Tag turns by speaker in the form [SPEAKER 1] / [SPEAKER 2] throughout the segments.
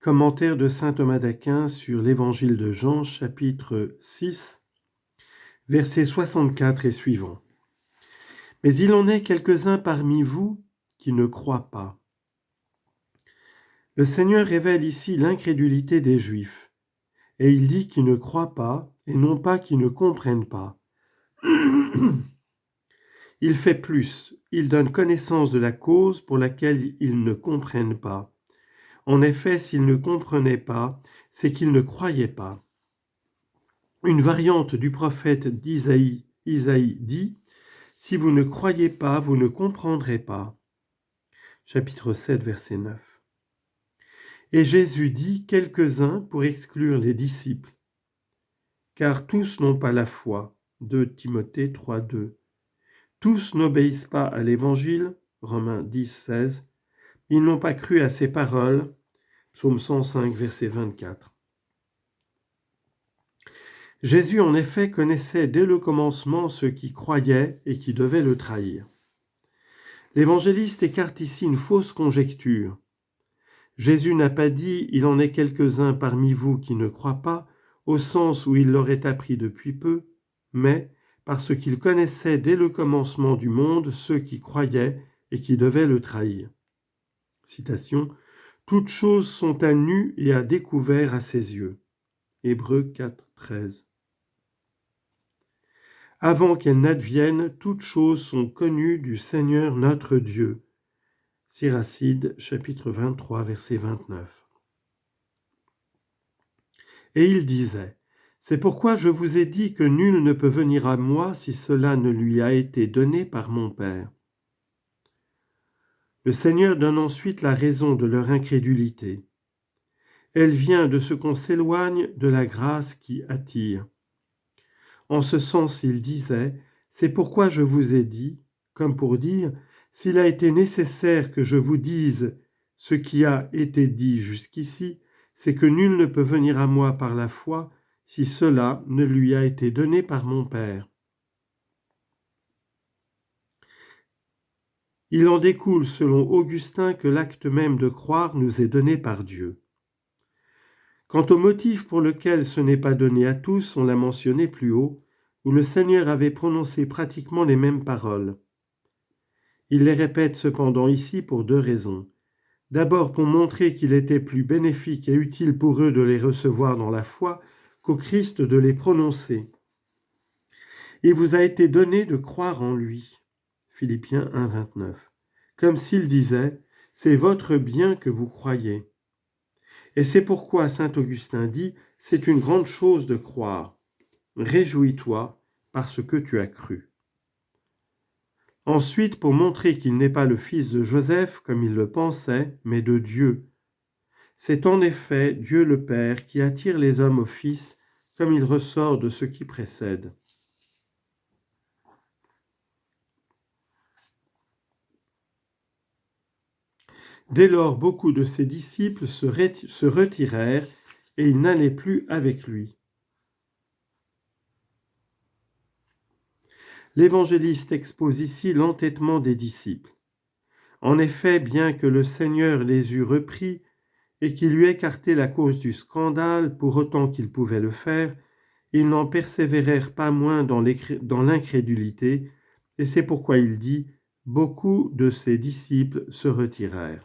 [SPEAKER 1] Commentaire de saint Thomas d'Aquin sur l'Évangile de Jean, chapitre 6, versets 64 et suivants. Mais il en est quelques-uns parmi vous qui ne croient pas. Le Seigneur révèle ici l'incrédulité des Juifs, et il dit qu'ils ne croient pas, et non pas qu'ils ne comprennent pas. Il fait plus, il donne connaissance de la cause pour laquelle ils ne comprennent pas. En effet, s'ils ne comprenaient pas, c'est qu'ils ne croyaient pas. Une variante du prophète d'Isaïe dit « Si vous ne croyez pas, vous ne comprendrez pas ». Chapitre 7, verset 9. Et Jésus dit « quelques-uns » pour exclure les disciples. Car tous n'ont pas la foi. 2 Timothée 3, 2. Tous n'obéissent pas à l'Évangile. Romains 10, 16. Ils n'ont pas cru à ses paroles. Psaume 105, verset 24. Jésus, en effet, connaissait dès le commencement ceux qui croyaient et qui devaient le trahir. L'évangéliste écarte ici une fausse conjecture. Jésus n'a pas dit « il en est quelques-uns parmi vous qui ne croient pas » au sens où il l'aurait appris depuis peu, mais parce qu'il connaissait dès le commencement du monde ceux qui croyaient et qui devaient le trahir. Citation « Toutes choses sont à nu et à découvert à ses yeux » Hébreux 4, 13. Avant qu'elles n'adviennent, toutes choses sont connues du Seigneur notre Dieu. Siracide, chapitre 23, verset 29. Et il disait, « C'est pourquoi je vous ai dit que nul ne peut venir à moi si cela ne lui a été donné par mon Père. » Le Seigneur donne ensuite la raison de leur incrédulité. Elle vient de ce qu'on s'éloigne de la grâce qui attire. En ce sens, il disait, « C'est pourquoi je vous ai dit, comme pour dire, s'il a été nécessaire que je vous dise ce qui a été dit jusqu'ici, c'est que nul ne peut venir à moi par la foi si cela ne lui a été donné par mon Père. » Il en découle, selon Augustin, que l'acte même de croire nous est donné par Dieu. Quant au motif pour lequel ce n'est pas donné à tous, on l'a mentionné plus haut, où le Seigneur avait prononcé pratiquement les mêmes paroles. Il les répète cependant ici pour deux raisons. D'abord pour montrer qu'il était plus bénéfique et utile pour eux de les recevoir dans la foi qu'au Christ de les prononcer. Il vous a été donné de croire en lui. Philippiens 1, 29. Comme s'il disait, c'est votre bien que vous croyez. Et c'est pourquoi saint Augustin dit, c'est une grande chose de croire. Réjouis-toi parce que tu as cru. Ensuite, pour montrer qu'il n'est pas le fils de Joseph, comme il le pensait, mais de Dieu. C'est en effet Dieu le Père qui attire les hommes au Fils, comme il ressort de ce qui précède. Dès lors, beaucoup de ses disciples se retirèrent et ils n'allaient plus avec lui. L'évangéliste expose ici l'entêtement des disciples. En effet, bien que le Seigneur les eût repris et qu'il eût écarté la cause du scandale pour autant qu'ils pouvaient le faire, ils n'en persévérèrent pas moins dans l'incrédulité, et c'est pourquoi il dit « beaucoup de ses disciples se retirèrent ».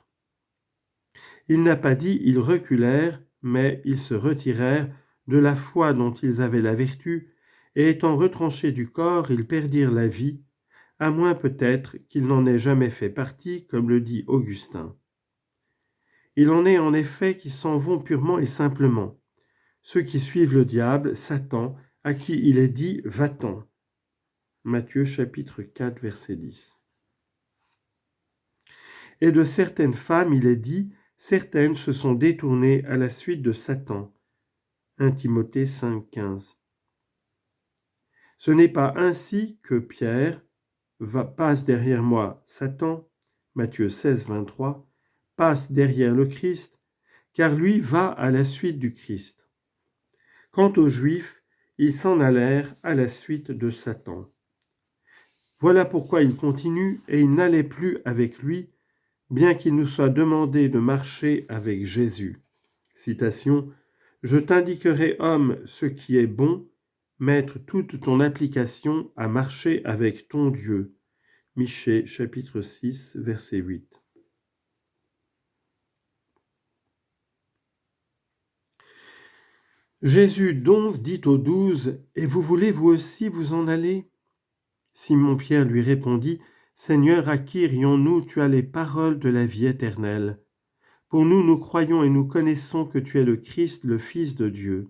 [SPEAKER 1] Il n'a pas dit « ils reculèrent », mais ils se retirèrent de la foi dont ils avaient la vertu, et étant retranchés du corps, ils perdirent la vie, à moins peut-être qu'ils n'en aient jamais fait partie, comme le dit Augustin. Il en est en effet qui s'en vont purement et simplement, ceux qui suivent le diable, Satan, à qui il est dit « va-t'en ». Matthieu chapitre 4, verset 10. Et de certaines femmes, il est dit « certaines se sont détournées à la suite de Satan ». 1 Timothée 5, 15. Ce n'est pas ainsi que Pierre passe derrière moi, Satan, Matthieu 16, 23, passe derrière le Christ, car lui va à la suite du Christ. Quant aux Juifs, ils s'en allèrent à la suite de Satan. Voilà pourquoi il continue et il n'allait plus avec lui, bien qu'il nous soit demandé de marcher avec Jésus. Citation, « Je t'indiquerai, homme, ce qui est bon, mettre toute ton application à marcher avec ton Dieu. » Michée, chapitre 6, verset 8. Jésus donc dit aux 12, « Et vous voulez vous aussi vous en aller ?» Simon-Pierre lui répondit, « Seigneur, à qui irions-nous? Tu as les paroles de la vie éternelle. Pour nous, nous croyons et nous connaissons que tu es le Christ, le Fils de Dieu. »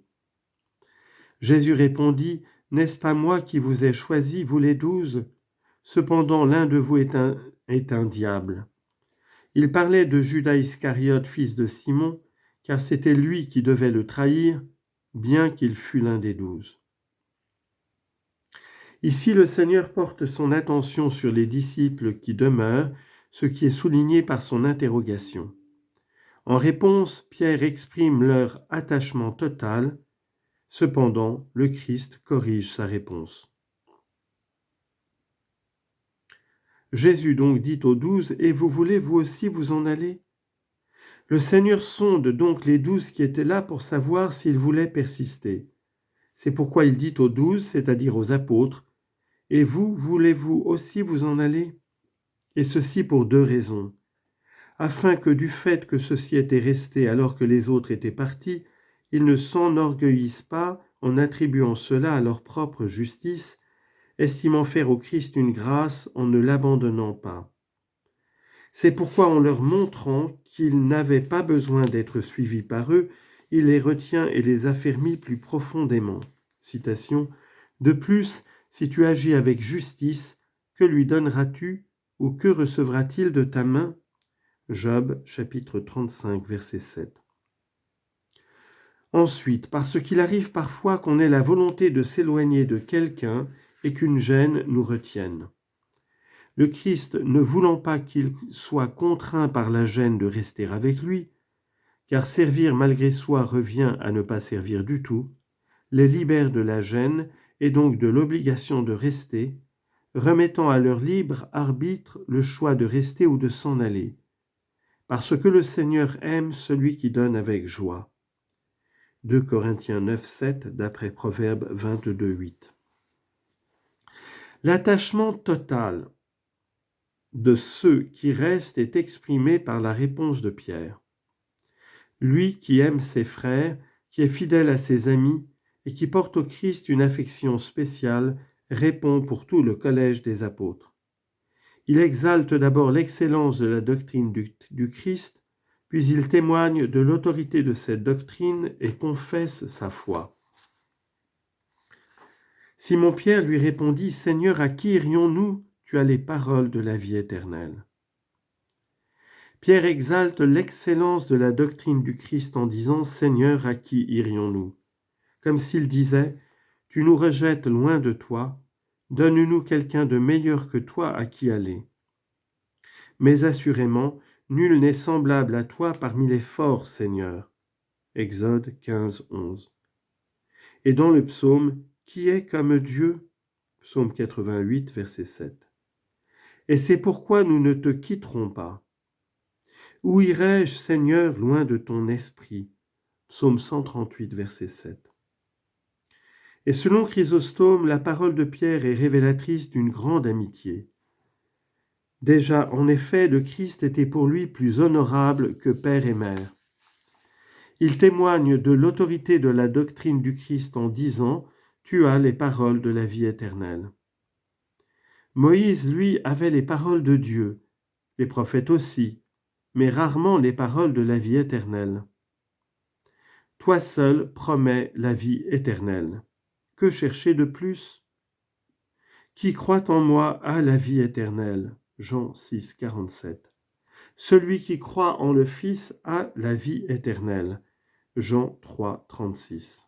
[SPEAKER 1] Jésus répondit, « N'est-ce pas moi qui vous ai choisis, vous les 12? Cependant, l'un de vous est un diable. » Il parlait de Judas Iscariote, fils de Simon, car c'était lui qui devait le trahir, bien qu'il fût l'un des 12. Ici, le Seigneur porte son attention sur les disciples qui demeurent, ce qui est souligné par son interrogation. En réponse, Pierre exprime leur attachement total. Cependant, le Christ corrige sa réponse. Jésus donc dit aux 12, « Et vous voulez vous aussi vous en aller ?» Le Seigneur sonde donc les 12 qui étaient là pour savoir s'ils voulaient persister. C'est pourquoi il dit aux 12, c'est-à-dire aux apôtres, « Et vous, voulez-vous aussi vous en aller ?» Et ceci pour 2 raisons. Afin que du fait que ceux-ci étaient restés alors que les autres étaient partis, ils ne s'enorgueillissent pas en attribuant cela à leur propre justice, estimant faire au Christ une grâce en ne l'abandonnant pas. C'est pourquoi en leur montrant qu'ils n'avaient pas besoin d'être suivis par eux, il les retient et les affermit plus profondément. Citation, « De plus, si tu agis avec justice, que lui donneras-tu ou que recevra-t-il de ta main ?» Job, chapitre 35, verset 7. Ensuite, parce qu'il arrive parfois qu'on ait la volonté de s'éloigner de quelqu'un et qu'une gêne nous retienne. Le Christ, ne voulant pas qu'il soit contraint par la gêne de rester avec lui, car servir malgré soi revient à ne pas servir du tout, les libère de la gêne et donc de l'obligation de rester, remettant à leur libre arbitre le choix de rester ou de s'en aller, parce que le Seigneur aime celui qui donne avec joie. 2 Corinthiens 9, 7, d'après Proverbe 22, 8. L'attachement total de ceux qui restent est exprimé par la réponse de Pierre. Lui qui aime ses frères, qui est fidèle à ses amis et qui porte au Christ une affection spéciale, répond pour tout le collège des apôtres. Il exalte d'abord l'excellence de la doctrine du Christ, puis il témoigne de l'autorité de cette doctrine et confesse sa foi. Simon-Pierre lui répondit, « Seigneur, à qui irions-nous? Tu as les paroles de la vie éternelle. » Pierre exalte l'excellence de la doctrine du Christ en disant, « Seigneur, à qui irions-nous » comme s'il disait, « Tu nous rejettes loin de toi, donne-nous quelqu'un de meilleur que toi à qui aller. » Mais assurément, nul n'est semblable à toi parmi les forts, Seigneur. Exode 15, 11. Et dans le psaume, « Qui est comme Dieu ?» Psaume 88, verset 7. Et c'est pourquoi nous ne te quitterons pas. Où irai-je, Seigneur, loin de ton esprit? Psaume 138, verset 7. Et selon Chrysostome, la parole de Pierre est révélatrice d'une grande amitié. Déjà, en effet, le Christ était pour lui plus honorable que père et mère. Il témoigne de l'autorité de la doctrine du Christ en disant « Tu as les paroles de la vie éternelle ». Moïse, lui, avait les paroles de Dieu, les prophètes aussi, mais rarement les paroles de la vie éternelle. Toi seul promets la vie éternelle. Que chercher de plus? Qui croit en moi a la vie éternelle. Jean 6, 47. Celui qui croit en le Fils a la vie éternelle. Jean 3, 36.